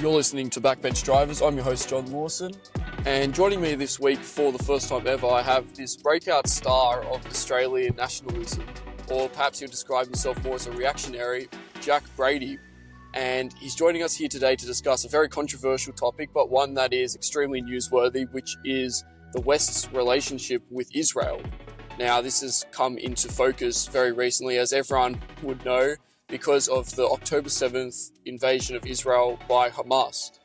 You're listening to Backbench Drivers. I'm your host, John Lawson. And joining me this week for the first time ever, I have this breakout star of Australian nationalism, or perhaps you'll describe yourself more as a reactionary, Jack Brady. And he's joining us here today to discuss a very controversial topic, but one that is extremely newsworthy, which is the West's relationship with Israel. Now, this has come into focus very recently, as everyone would know, because of the October 7th invasion of Israel by Hamas.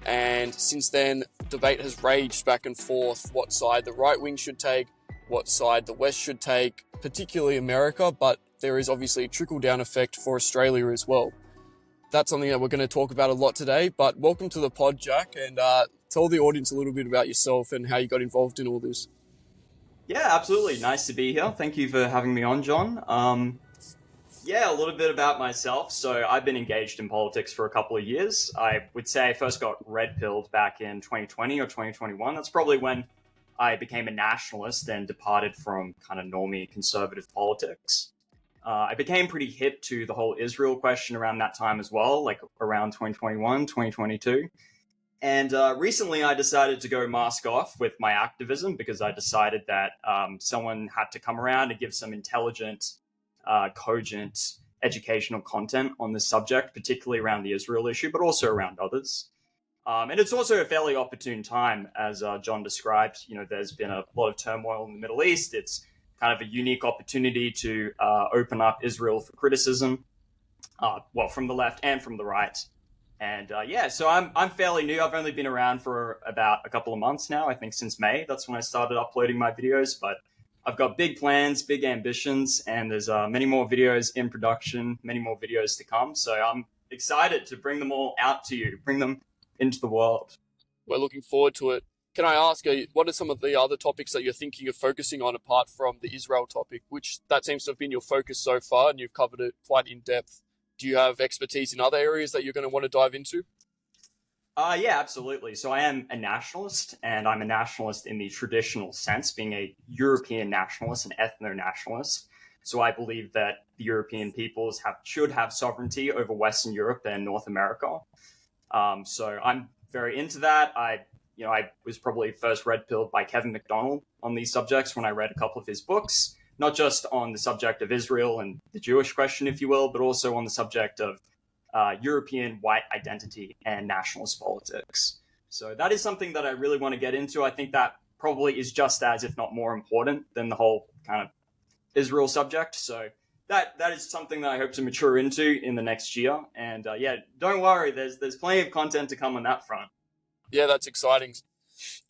And since then, debate has raged back and forth what side the right wing should take, what side the West should take, particularly America, but there is obviously a trickle-down effect for Australia as well. That's something that we're going to talk about a lot today, but welcome to the pod, Jack, and tell the audience a little bit about yourself and how you got involved in all this. Yeah, absolutely. Nice to be here. Thank you for having me on, John. A little bit about myself. So I've been engaged in politics for a couple of years. I would say I first got red-pilled back in 2020 or 2021. That's probably when I became a nationalist and departed from kind of normie conservative politics. I became pretty hip to the whole Israel question around that time as well, like around 2021, 2022. And recently I decided to go mask off with my activism because I decided that someone had to come around and give some intelligent, cogent educational content on this subject, particularly around the Israel issue, but also around others. And it's also a fairly opportune time, as John described. You know, there's been a lot of turmoil in the Middle East. It's kind of a unique opportunity to open up Israel for criticism, from the left and from the right. And so I'm fairly new. I've only been around for about a couple of months now, I think since May. That's when I started uploading my videos, but I've got big plans, big ambitions, and there's many more videos in production, many more videos to come. So I'm excited to bring them all out to you, bring them into the world. We're looking forward to it. Can I ask, what are some of the other topics that you're thinking of focusing on apart from the Israel topic, which that seems to have been your focus so far, and you've covered it quite in depth? Do you have expertise in other areas that you're going to want to dive into? Yeah, absolutely. So I am a nationalist, and I'm a nationalist in the traditional sense, being a European nationalist, an ethno-nationalist. So I believe that the European peoples should have sovereignty over Western Europe and North America. So I'm very into that. I was probably first red-pilled by Kevin McDonald on these subjects when I read a couple of his books, not just on the subject of Israel and the Jewish question, if you will, but also on the subject of European white identity and nationalist politics. So that is something that I really want to get into. I think that probably is just as, if not more important than the whole kind of Israel subject. So that is something that I hope to mature into in the next year. And don't worry, there's plenty of content to come on that front. Yeah, that's exciting.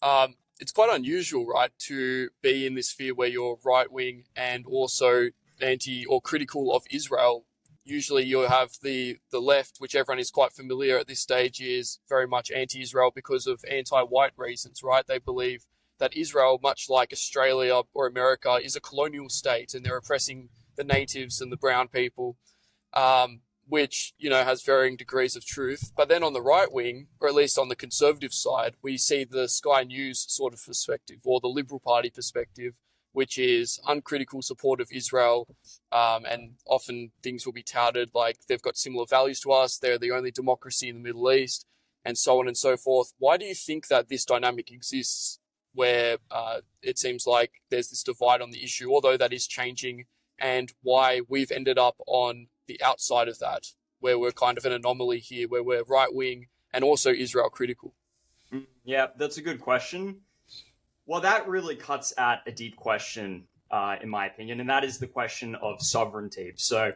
It's quite unusual, right, to be in this sphere where you're right-wing and also anti or critical of Israel. Usually you have the left, which everyone is quite familiar at this stage, is very much anti-Israel because of anti-white reasons, right? They believe that Israel, much like Australia or America, is a colonial state and they're oppressing the natives and the brown people, which, has varying degrees of truth. But then on the right wing, or at least on the conservative side, we see the Sky News sort of perspective, or the Liberal Party perspective, which is uncritical support of Israel. And often things will be touted like they've got similar values to us, they're the only democracy in the Middle East, and so on and so forth. Why do you think that this dynamic exists where it seems like there's this divide on the issue, although that is changing, and why we've ended up on the outside of that, where we're kind of an anomaly here, where we're right-wing and also Israel critical? Yeah, that's a good question. Well, that really cuts at a deep question, in my opinion, and that is the question of sovereignty. So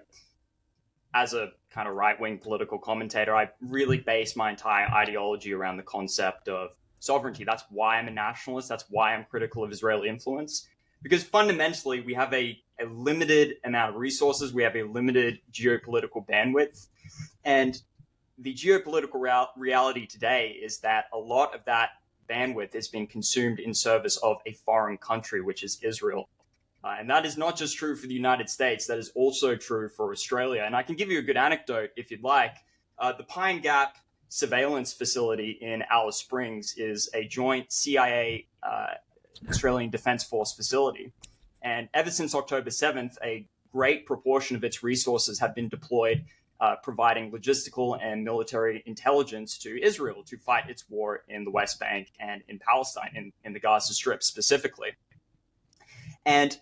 as a kind of right-wing political commentator, I really base my entire ideology around the concept of sovereignty. That's why I'm a nationalist. That's why I'm critical of Israeli influence. Because fundamentally, we have a limited amount of resources. We have a limited geopolitical bandwidth. And the geopolitical reality today is that a lot of that bandwidth is being consumed in service of a foreign country, which is Israel. And that is not just true for the United States. That is also true for Australia. And I can give you a good anecdote if you'd like. The Pine Gap surveillance facility in Alice Springs is a joint CIA Australian Defence Force facility. And ever since October 7th, a great proportion of its resources have been deployed providing logistical and military intelligence to Israel to fight its war in the West Bank and in Palestine, in the Gaza Strip specifically. And,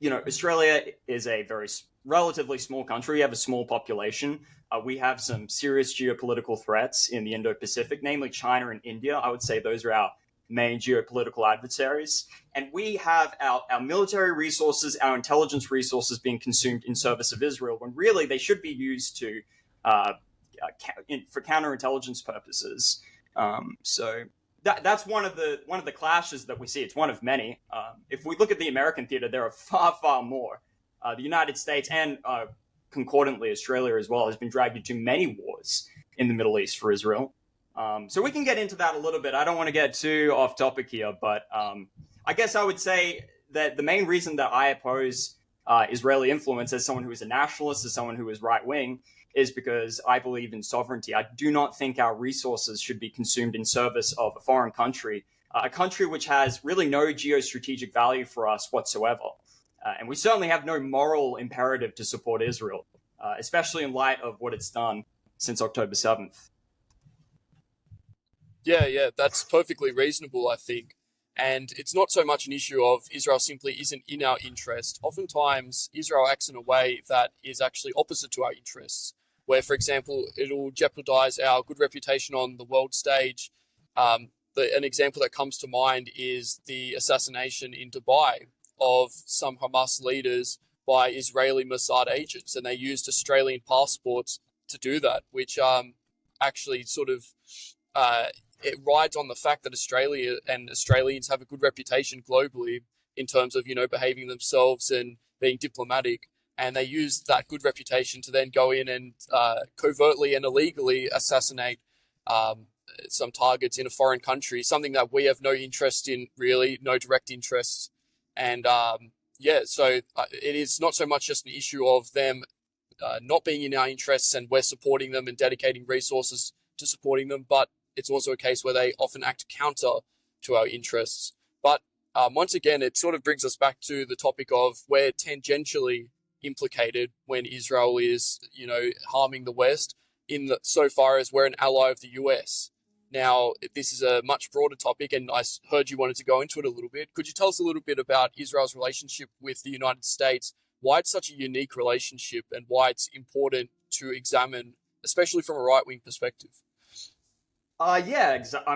Australia is a very relatively small country. We have a small population. We have some serious geopolitical threats in the Indo-Pacific, namely China and India. I would say those are our main geopolitical adversaries. And we have our military resources, our intelligence resources being consumed in service of Israel, when really they should be used to for counterintelligence purposes. So that's one of the clashes that we see. It's one of many. If we look at the American theater, there are far, far more. The United States and concordantly Australia as well has been dragged into many wars in the Middle East for Israel. So we can get into that a little bit. I don't want to get too off topic here, but I guess I would say that the main reason that I oppose Israeli influence as someone who is a nationalist, as someone who is right-wing, is because I believe in sovereignty. I do not think our resources should be consumed in service of a foreign country, a country which has really no geostrategic value for us whatsoever. And we certainly have no moral imperative to support Israel, especially in light of what it's done since October 7th. Yeah, that's perfectly reasonable, I think. And it's not so much an issue of Israel simply isn't in our interest. Oftentimes, Israel acts in a way that is actually opposite to our interests, where, for example, it'll jeopardize our good reputation on the world stage. An example that comes to mind is the assassination in Dubai of some Hamas leaders by Israeli Mossad agents, and they used Australian passports to do that, which actually sort of it rides on the fact that Australia and Australians have a good reputation globally in terms of, behaving themselves and being diplomatic. And they use that good reputation to then go in and covertly and illegally assassinate some targets in a foreign country, something that we have no interest in, really, no direct interests. And so it is not so much just an issue of them not being in our interests and we're supporting them and dedicating resources to supporting them, but it's also a case where they often act counter to our interests. But once again, it sort of brings us back to the topic of we're tangentially implicated when Israel is, harming the West so far as we're an ally of the US. Now, this is a much broader topic, and I heard you wanted to go into it a little bit. Could you tell us a little bit about Israel's relationship with the United States, why it's such a unique relationship, and why it's important to examine, especially from a right-wing perspective? I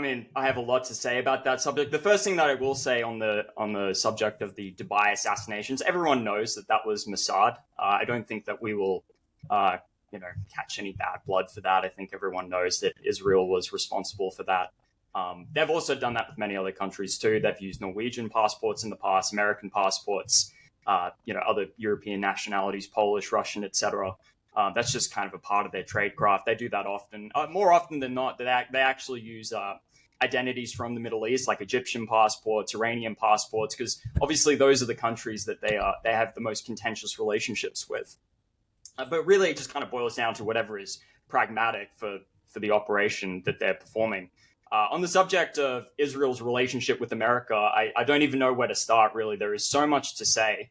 mean, I have a lot to say about that subject. The first thing that I will say on the subject of the Dubai assassinations, everyone knows that was Mossad. I don't think that we will, catch any bad blood for that. I think everyone knows that Israel was responsible for that. They've also done that with many other countries too. They've used Norwegian passports in the past, American passports, other European nationalities, Polish, Russian, etc. That's just kind of a part of their tradecraft. They do that often. More often than not, they actually use identities from the Middle East, like Egyptian passports, Iranian passports, because obviously those are the countries that they have the most contentious relationships with. But really, it just kind of boils down to whatever is pragmatic for the operation that they're performing. On the subject of Israel's relationship with America, I don't even know where to start, really. There is so much to say.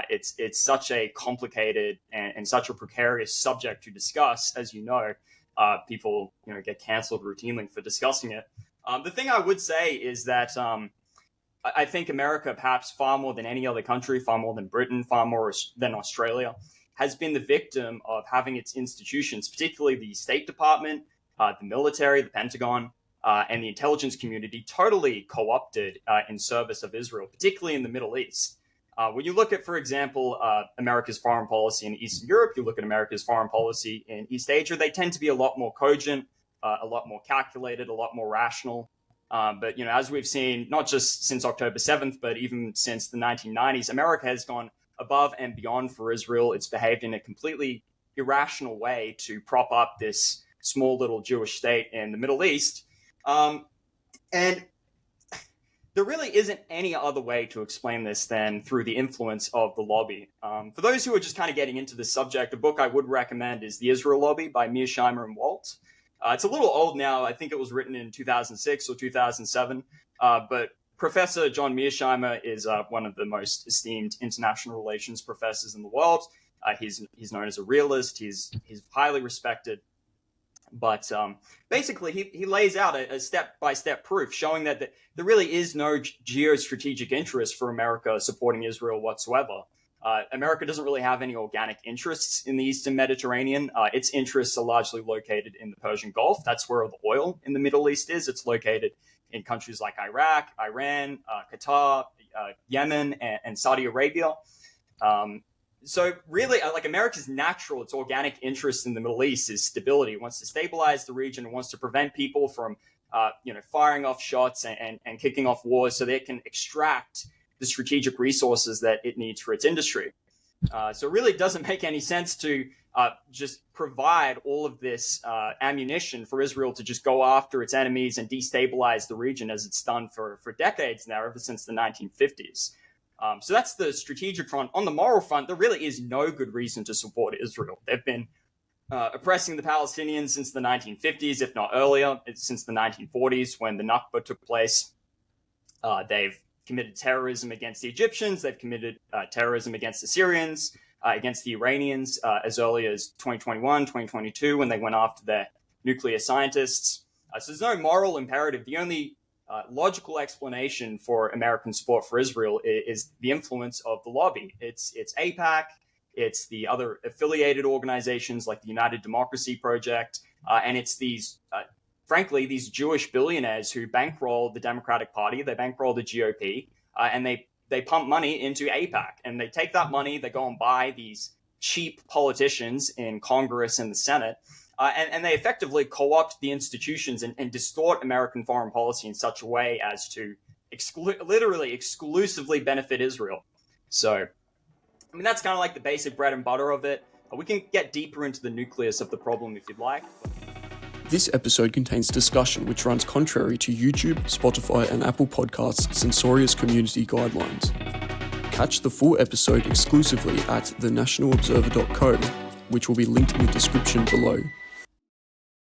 It's such a complicated and such a precarious subject to discuss, as you know. People get canceled routinely for discussing it. The thing I would say is that I think America, perhaps far more than any other country, far more than Britain, far more than Australia, has been the victim of having its institutions, particularly the State Department, the military, the Pentagon, and the intelligence community, totally co-opted in service of Israel, particularly in the Middle East. When you look at, for example, America's foreign policy in Eastern Europe, you look at America's foreign policy in East Asia, they tend to be a lot more cogent, a lot more calculated, a lot more rational. But, as we've seen, not just since October 7th, but even since the 1990s, America has gone above and beyond for Israel. It's behaved in a completely irrational way to prop up this small little Jewish state in the Middle East. And there really isn't any other way to explain this than through the influence of the lobby. For those who are just kind of getting into this subject, a book I would recommend is The Israel Lobby by Mearsheimer and Walt. It's a little old now. I think it was written in 2006 or 2007. But Professor John Mearsheimer is one of the most esteemed international relations professors in the world. He's known as a realist. He's highly respected. But basically, he lays out a step-by-step proof showing that there really is no geostrategic interest for America supporting Israel whatsoever. America doesn't really have any organic interests in the Eastern Mediterranean. Its interests are largely located in the Persian Gulf. That's where the oil in the Middle East is. It's located in countries like Iraq, Iran, Qatar, Yemen, and Saudi Arabia. So really, like America's natural, its organic interest in the Middle East is stability. It wants to stabilize the region. It wants to prevent people from, firing off shots and kicking off wars so they can extract the strategic resources that it needs for its industry. So it really doesn't make any sense to just provide all of this ammunition for Israel to just go after its enemies and destabilize the region as it's done for decades now, ever since the 1950s. So that's the strategic front. On the moral front, there really is no good reason to support Israel. They've been oppressing the Palestinians since the 1950s, if not earlier, since the 1940s when the Nakba took place. They've committed terrorism against the Egyptians. They've committed terrorism against the Syrians, against the Iranians as early as 2021, 2022, when they went after their nuclear scientists. So there's no moral imperative. The only logical explanation for American support for Israel is the influence of the lobby. It's AIPAC, it's the other affiliated organizations like the United Democracy Project, and it's these Jewish billionaires who bankroll the Democratic Party, they bankroll the GOP, and they pump money into AIPAC. And they take that money, they go and buy these cheap politicians in Congress and the Senate, and they effectively co-opt the institutions and distort American foreign policy in such a way as to literally exclusively benefit Israel. So, I mean, that's kind of like the basic bread and butter of it. We can get deeper into the nucleus of the problem if you'd like. This episode contains discussion which runs contrary to YouTube, Spotify, and Apple Podcasts' censorious community guidelines. Catch the full episode exclusively at thenationalobserver.co, which will be linked in the description below.